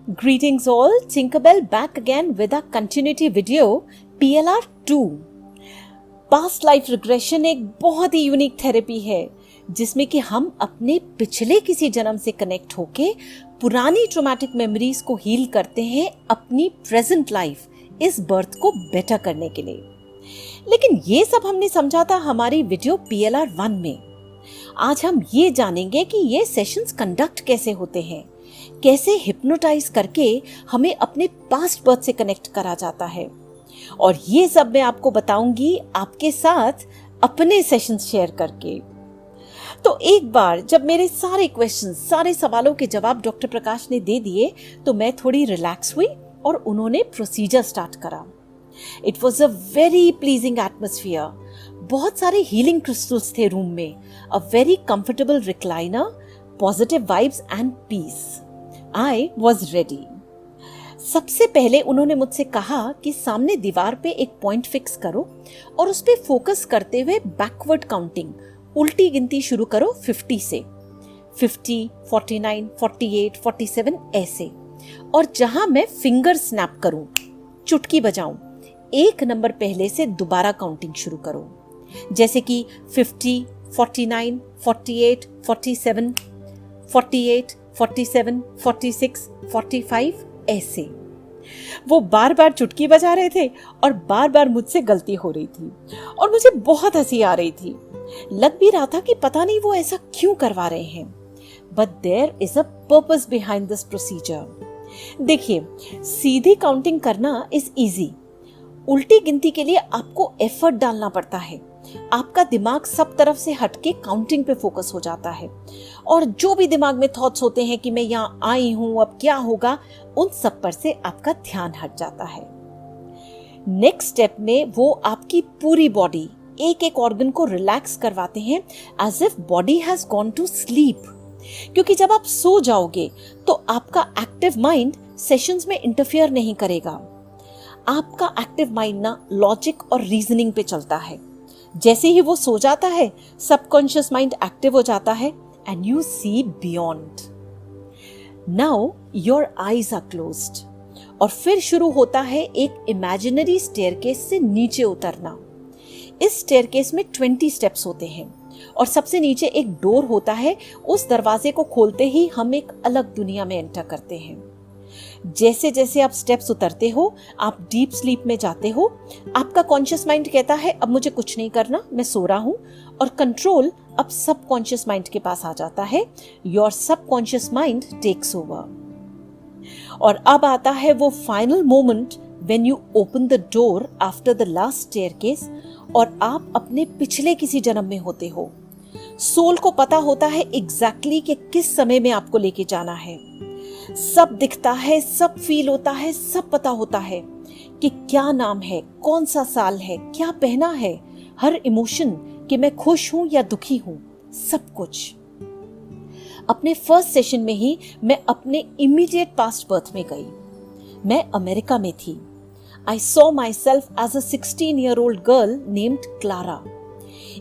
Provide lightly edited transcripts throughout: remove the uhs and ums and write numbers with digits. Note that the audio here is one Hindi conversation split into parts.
Greetings all, Tinkerbell back again with a continuity video PLR 2। Past life regression एक बहुत ही यूनिक थेरेपी है जिसमें कि हम अपने पिछले किसी जन्म से कनेक्ट होके पुरानी ट्रॉमेटिक मेमोरीज को हील करते हैं अपनी प्रेजेंट लाइफ इस बर्थ को बेटर करने के लिए। लेकिन ये सब हमने समझा था हमारी वीडियो PLR 1 में। आज हम ये जानेंगे कि ये सेशंस कंडक्ट कैसे होते हैं, कैसे हिप्नोटाइज करके हमें अपने पास्ट बर्थ से कनेक्ट करा जाता है, और ये सब मैं आपको बताऊंगी आपके साथ अपने सेशंस शेयर करके। तो एक बार जब मेरे सारे क्वेश्चंस, सारे सवालों के जवाब डॉक्टर प्रकाश ने दे दिए तो मैं थोड़ी रिलैक्स हुई और उन्होंने प्रोसीजर स्टार्ट करा। It was a very pleasing atmosphere. बहुत सारे हीलिंग क्रिस्टल्स थे रूम में, a very comfortable recliner, positive vibes and peace. I was ready. सबसे पहले उन्होंने मुझसे कहा कि सामने दीवार पे एक पॉइंट फिक्स करो और उस पे फोकस करते हुए बैकवर्ड काउंटिंग, उल्टी गिनती शुरू करो 50 से। 50, 49, 48, 47 ऐसे। और जहां मैं फिंगर स्नैप करूं, चुटकी बजाऊं, एक नंबर पहले से दोबारा काउंटिंग शुरू करो। जैसे कि 50, 49, 48, 47, 48, 47, 46, 45 ऐसे। वो बार बार चुटकी बजा रहे थे और बार बार मुझसे गलती हो रही थी और मुझे बहुत हंसी आ रही थी। लग भी रहा था कि पता नहीं वो ऐसा क्यों करवा रहे हैं। But there is a purpose behind this procedure. देखिए, सीधी काउंटिंग करना इज इजी। उल्टी गिनती के लिए आपको एफर्ट डालना पड़ता है। आपका दिमाग सब तरफ से हटके काउंटिंग पे फोकस हो जाता है और जो भी दिमाग में थॉट्स होते हैं कि मैं यहाँ आई हूं, अब क्या होगा, उन सब पर से आपका ध्यान हट जाता है। नेक्स्ट स्टेप में वो आपकी पूरी बॉडी, एक एक ऑर्गन को रिलैक्स करवाते हैं as if body has gone to sleep. क्योंकि जब आप सो जाओगे तो आपका एक्टिव माइंड सेशंस में इंटरफेयर नहीं करेगा। आपका एक्टिव माइंड ना लॉजिक और रीजनिंग पे चलता है। जैसे ही वो सो जाता है, सबकॉन्शियस माइंड एक्टिव हो जाता है and you see beyond. Now your eyes are closed और फिर शुरू होता है एक इमेजिनरी स्टेयरकेस से नीचे उतरना। इस स्टेयरकेस में 20 स्टेप्स होते हैं और सबसे नीचे एक डोर होता है। उस दरवाजे को खोलते ही हम एक अलग दुनिया में एंटर करते हैं। जैसे जैसे आप स्टेप्स उतरते हो, आप डीप स्लीप में जाते हो। आपका कॉन्शियस माइंड कहता है अब मुझे कुछ नहीं करना, मैं सो रहा हूं, और कंट्रोल अब सब कॉन्शियस माइंड के पास आ जाता है। योर सब कॉन्शियस माइंड टेक्स ओवर। और अब आता है वो final moment when you open the door after the last staircase और आप अपने पिछले किसी जन्म में होते हो। सोल को पता होता है एग्जैक्टली कि किस समय में आपको लेके जाना है। सब दिखता है, सब फील होता है, सब पता होता है कि क्या नाम है, कौन सा साल है, क्या पहना है, हर इमोशन कि मैं खुश हूं या दुखी हूं, सब कुछ। अपने फर्स्ट सेशन में ही मैं अपने इमीडिएट पास्ट बर्थ में गई। मैं अमेरिका में थी। I saw myself as a 16-year-old girl named Clara.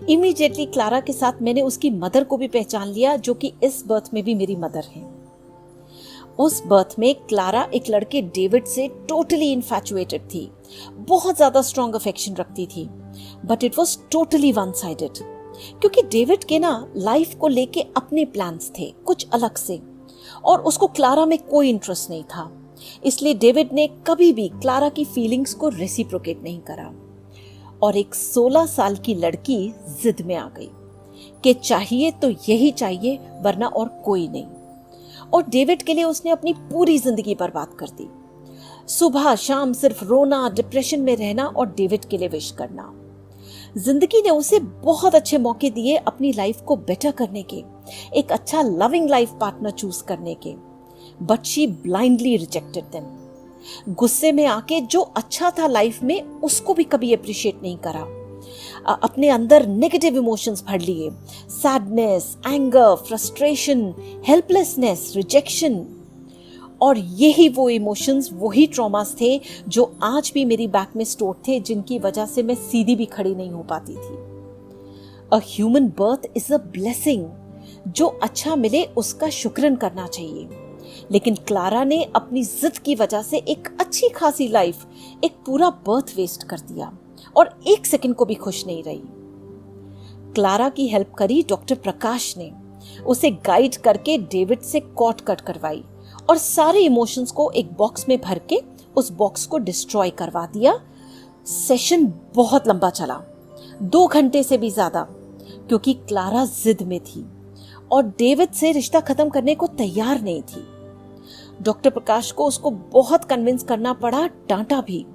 Immediately Clara के साथ मैंने उसकी मदर को भी पहचान लिया, जो कि इस बर्थ में भी मेरी मदर है। उस बर्थ में क्लारा एक लड़के डेविड से टोटली इन्फैचुएटेड थी, बहुत ज्यादा स्ट्रॉन्ग अफेक्शन रखती थी। But it was totally one sided, क्योंकि डेविड के ना लाइफ को लेके अपने प्लान्स थे कुछ अलग से, और उसको क्लारा में कोई इंटरेस्ट नहीं था। इसलिए डेविड ने कभी भी क्लारा की फीलिंग्स को रेसिप्रोकेट नहीं करा। और एक 16 साल की लड़की जिद में आ गई कि चाहिए तो यही चाहिए, वरना और कोई नहीं। और डेविड के लिए उसने अपनी पूरी जिंदगी बर्बाद कर दी। सुबह शाम सिर्फ रोना, डिप्रेशन में रहना और डेविड के लिए विश करना। जिंदगी ने उसे बहुत अच्छे मौके दिए अपनी लाइफ को बेटर करने के, एक अच्छा लविंग लाइफ पार्टनर चूज करने के, but she blindly rejected them. गुस्से में आके जो अच्छा था लाइफ में उसको भी कभी अप्रिशिएट नहीं करा। अपने अंदर नेगेटिव इमोशंस भर लिए, sadness, anger, frustration, helplessness, rejection. और यही वो इमोशंस, वही ट्रॉमास थे जो आज भी मेरी बैक में स्टोर थे, जिनकी वजह से मैं सीधी भी खड़ी नहीं हो पाती थी। A human birth is a blessing. जो अच्छा मिले उसका शुक्रन करना चाहिए। लेकिन क्लारा ने अपनी जिद की वजह से एक अच्छी खासी लाइफ, एक पूरा बर्थ वेस्ट कर दिया और 1 सेकंड को भी खुश नहीं रही। क्लारा की हेल्प करी डॉक्टर प्रकाश ने, उसे गाइड करके डेविड से कॉर्ड कट करवाई और सारे इमोशंस को एक बॉक्स में भर के उस बॉक्स को डिस्ट्रॉय करवा दिया। सेशन बहुत लंबा चला, 2 घंटे से भी ज्यादा, क्योंकि क्लारा जिद में थी और डेविड से रिश्ता खत्म करने को तैयार नहीं थी। डॉक्टर प्रकाश को उसको बहुत कन्विंस करना पड़ा, डांटा भी।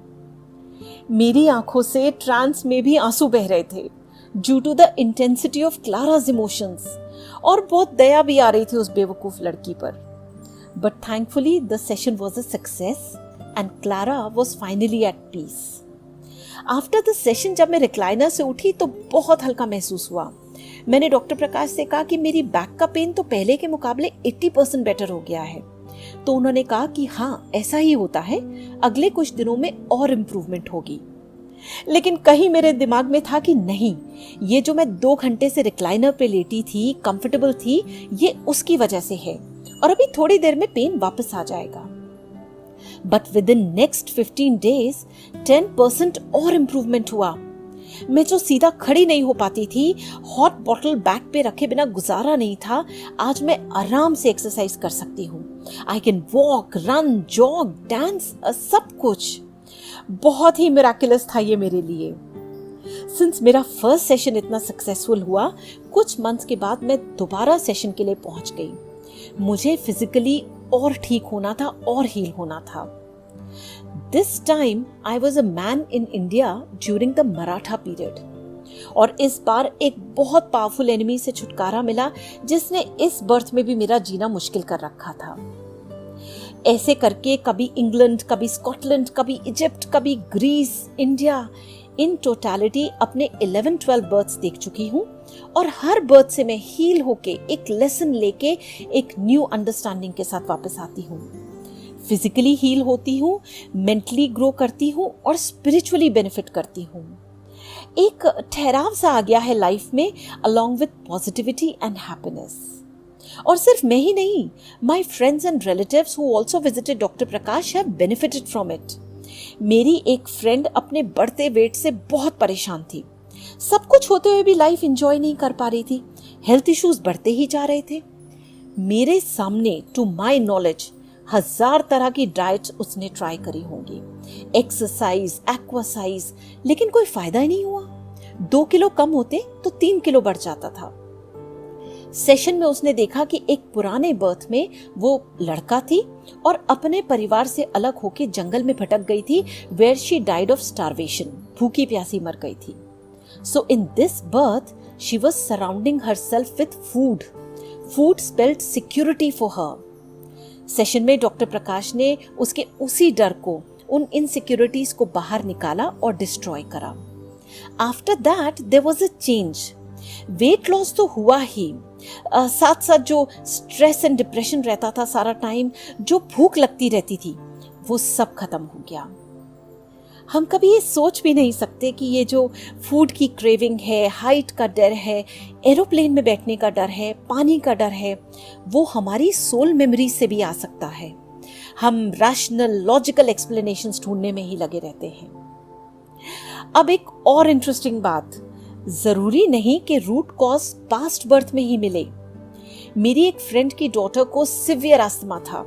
मेरी आंखों से ट्रांस में भी आंसू बह रहे थे due to the intensity of Clara's emotions, और बहुत दया भी आ रही थी उस बेवकूफ लड़की पर। But thankfully the session was a success and Clara was finally at peace. After the session जब मैं रिक्लाइनर से उठी तो बहुत हल्का महसूस हुआ। मैंने डॉक्टर प्रकाश से कहा कि मेरी बैक का पेन तो पहले के मुकाबले 80% बेटर हो गया है। तो उन्होंने कहा कि हाँ, ऐसा ही होता है, अगले कुछ दिनों में और इम्प्रूवमेंट होगी। लेकिन कहीं मेरे दिमाग में था कि नहीं, ये जो मैं 2 घंटे से रिक्लाइनर पे लेटी थी, कंफर्टेबल थी, ये उसकी वजह से है और अभी थोड़ी देर में पेन वापस आ जाएगा। But with in next 15 days 10% और इम्प्रूवमेंट हुआ। मैं जो सीधा खड़ी नहीं हो पाती थी, हॉट बॉटल बैक पे रखे बिना गुजारा नहीं था, आज मैं आराम से एक्सरसाइज कर सकती हूँ। I can walk, run, jog, dance, सब कुछ। बहुत ही मिराकुलस था ये मेरे लिए। सिंस मेरा फर्स्ट सेशन इतना सक्सेसफुल हुआ, कुछ मंथ्स के बाद मैं दोबारा सेशन के लिए पहुंच गई। मुझे फिजिकली और ठीक होना था और हील होना था। This time I was a man in India during the Maratha period, और इस बार एक बहुत पावरफुल एनिमी से छुटकारा मिला जिसने इस बर्थ में भी मेरा जीना मुश्किल कर रखा था। ऐसे करके कभी इंग्लैंड, कभी स्कॉटलैंड, कभी इजिप्ट, कभी ग्रीस, इंडिया, इन टोटलिटी अपने 11-12 बर्थ्स देख चुकी हूँ, और हर बर्थ से मैं हील होके, एक लेसन लेके, एक न्यू अंडरस्टैंडिंग के साथ वापस आती हूँ। फिजिकली हील होती हूँ, मेंटली ग्रो करती हूँ और स्पिरिचुअली बेनिफिट करती हूँ। एक ठहराव सा आ गया है लाइफ में, along with positivity and happiness. और सिर्फ मैं ही नहीं, my friends and relatives who also visited doctor Prakash have benefited from it. मेरी एक फ्रेंड अपने बढ़ते वेट से बहुत परेशान थी। सब कुछ होते हुए भी लाइफ एंजॉय नहीं कर पा रही थी, हेल्थ इश्यूज बढ़ते ही जा रहे थे। मेरे सामने, टू माई नॉलेज, 1000 तरह की डाइट उसने ट्राई करी होंगी, एक्सरसाइज, एक्वासाइज, लेकिन कोई फायदा ही नहीं हुआ। 2 किलो कम होते तो 3 किलो बढ़ जाता था। सेशन में उसने देखा कि एक पुराने बर्थ में वो लड़का थी और अपने परिवार से अलग होके जंगल में भटक गई थी, where she died of starvation, भूखी प्यासी मर गई थी। So in this birth she was surrounding herself with food. Food spelled security for her. Session में डॉक्टर प्रकाश ने उसके उसी डर को, उन इनसिक्योरिटीज को बाहर निकाला और डिस्ट्रॉय करा। After that there was a change. Weight loss तो हुआ ही, साथ साथ जो स्ट्रेस एंड डिप्रेशन रहता था सारा टाइम, जो भूख लगती रहती थी, वो सब खत्म हो गया। हम कभी ये सोच भी नहीं सकते कि ये जो फूड की क्रेविंग है, हाइट का डर है, एरोप्लेन में बैठने का डर है, पानी का डर है, वो हमारी सोल मेमोरी से भी आ सकता है। हम रैशनल, लॉजिकल एक्सप्लेनेशंस ढूंढने में ही लगे रहते हैं। अब एक और इंटरेस्टिंग बात, जरूरी नहीं कि रूट कॉज पास्ट बर्थ में ही मिले। मेरी एक फ्रेंड की डॉटर को सिवियर अस्थमा था,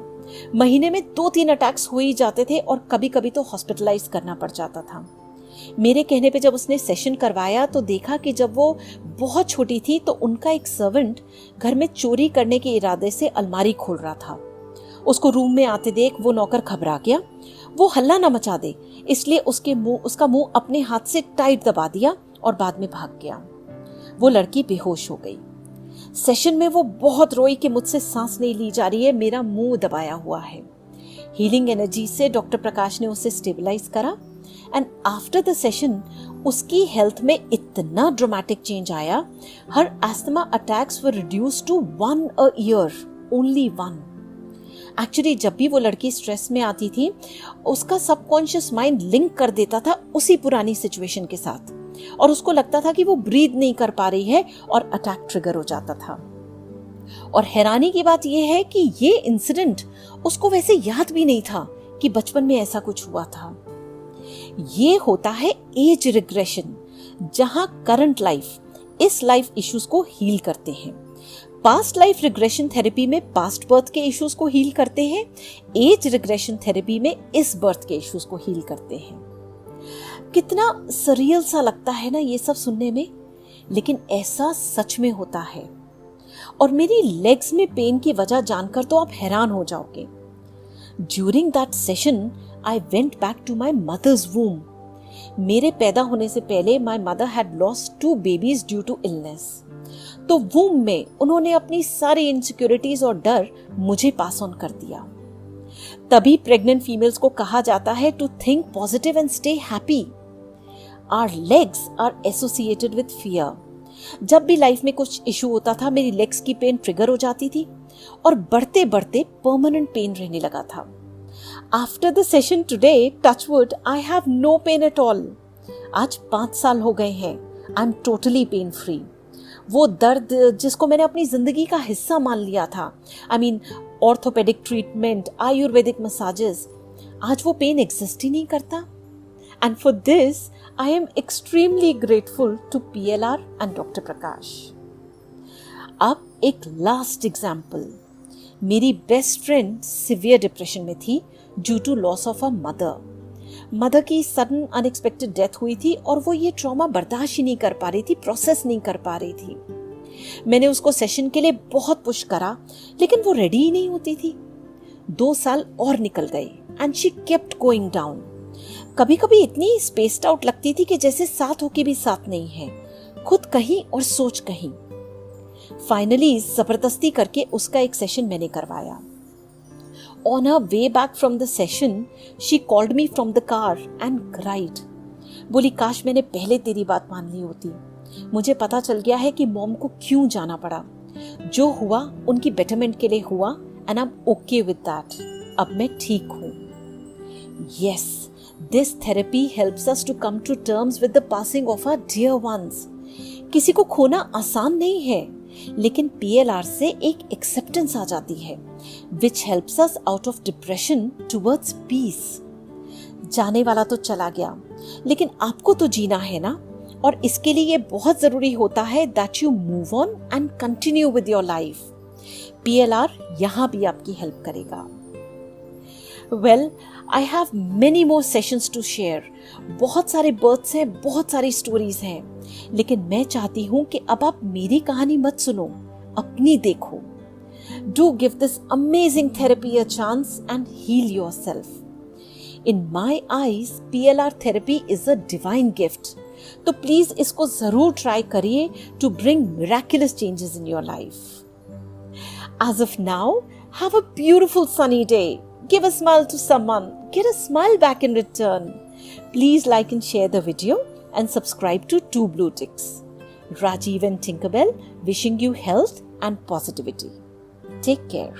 महीने में 2-3 अटैक्स हो ही जाते थे और कभी कभी तो हॉस्पिटलाइज करना पड़ जाता था। मेरे कहने पे जब उसने सेशन करवाया तो देखा कि जब वो बहुत छोटी थी तो उनका एक सर्वेंट घर में चोरी करने के इरादे से अलमारी खोल रहा था। उसको रूम में आते देख वो नौकर घबरा गया, वो हल्ला ना मचा दे इसलिए उसका मुंह अपने हाथ से टाइट दबा दिया और बाद में भाग गया। वो लड़की बेहोश हो गई। सेशन में वो बहुत रोई कि मुझसे सांस नहीं ली जा रही है, मेरा मुंह दबाया हुआ है। हीलिंग एनर्जी से डॉक्टर प्रकाश ने उसे स्टेबलाइज करा एंड आफ्टर द सेशन उसकी हेल्थ में इतना ड्रामेटिक चेंज आया, her asthma attacks were reduced to 1 a year, only 1। Actually जब भी वो लड़की स्ट्रेस में आती थी, उसका सबकॉन्शियस माइंड लिंक कर देता था उसी पुरानी सिचुएशन के साथ, और उसको लगता था कि वो ब्रीथ नहीं कर पा रही है और अटैक ट्रिगर हो जाता था। और हैरानी की बात यह है कि ये इंसिडेंट उसको वैसे याद भी नहीं था कि बचपन में ऐसा कुछ हुआ था। ये होता है एज रिग्रेशन, जहां करंट लाइफ इस लाइफ इश्यूज को हील करते हैं। पास्ट लाइफ रिग्रेशन थेरेपी में पास्ट बर्थ के इश्यूज को हील करते हैं, एज रिग्रेशन थेरेपी में इस बर्थ के इश्यूज को हील करते हैं। कितना सरियल सा लगता है ना ये सब सुनने में, लेकिन ऐसा सच में होता है। और मेरी लेग्स में पेन की वजह जानकर तो आप हैरान हो जाओगे। During that session I went back to my mother's womb. मेरे पैदा होने से पहले my mother had lost 2 babies due to illness. तो वूम में उन्होंने अपनी सारी इनसिक्योरिटीज और डर मुझे पास ऑन कर दिया। तभी प्रेग्नेंट फीमेल्स को कहा जाता है to think positive and stay happy. Our legs are associated with fear. जब भी लाइफ में कुछ इशू होता था, मेरी लेग्स की पेन ट्रिगर हो जाती थी और बढ़ते बढ़ते परमानेंट पेन रहने लगा था। After the session today, touch wood, I have no pain at all. आज 5 साल हो गए हैं, I am totally pain free. वो दर्द जिसको मैंने अपनी जिंदगी का हिस्सा मान लिया था, I mean orthopedic treatment, Ayurvedic massages, आज वो पेन एग्जिस्ट ही नहीं करता। And for this I am extremely grateful to PLR and Dr. Prakash. अब एक लास्ट एग्जाम्पल। मेरी बेस्ट फ्रेंड सिवियर डिप्रेशन में थी due to loss of a mother की सडन अनएक्सपेक्टेड डेथ हुई थी और वो ये ट्रॉमा बर्दाश्त ही नहीं कर पा रही थी, प्रोसेस नहीं कर पा रही थी। मैंने उसको सेशन के लिए बहुत पुश करा, लेकिन वो रेडी ही नहीं होती थी। 2 साल और निकल गए and she kept going down. कभी कभी इतनी स्पेस्ड आउट लगती थी कि जैसे साथ होके भी साथ नहीं है, खुद कहीं और सोच कहीं। फाइनली जबरदस्ती करके उसका एक सेशन मैंने करवाया। On her way back from the session she called me from the car and cried. बोली, काश मैंने पहले तेरी बात मान ली होती। मुझे पता चल गया है कि मॉम को क्यों जाना पड़ा। जो हुआ उनकी बेटरमेंट के लिए हुआ and I am okay with that. अब मैं ठीक हूँ। Yes, This therapy helps us to come to terms with the passing of our dear ones. किसी को खोना आसान नहीं है, लेकिन PLR से एक acceptance आ जाती है, which helps us out of depression towards peace. जाने वाला तो चला गया, लेकिन आपको तो जीना है ना, और इसके लिए ये बहुत जरूरी होता है that you move on and continue with your life. PLR यहाँ भी आपकी हेल्प करेगा। Well, I have many more sessions to share. बहुत सारे बर्थ्स हैं, बहुत सारी स्टोरीज हैं, लेकिन मैं चाहती हूँ कि अब आप मेरी कहानी मत सुनो, अपनी देखो। Do give this amazing therapy a chance and heal yourself. In my eyes, PLR therapy is a divine gift. तो प्लीज इसको जरूर ट्राई करिए to bring miraculous changes in your life. As of now, have a beautiful sunny day. Give a smile to someone. Get a smile back in return. Please like and share the video and subscribe to 2 Blue Ticks. Rajiv and Tinkerbell wishing you health and positivity. Take care.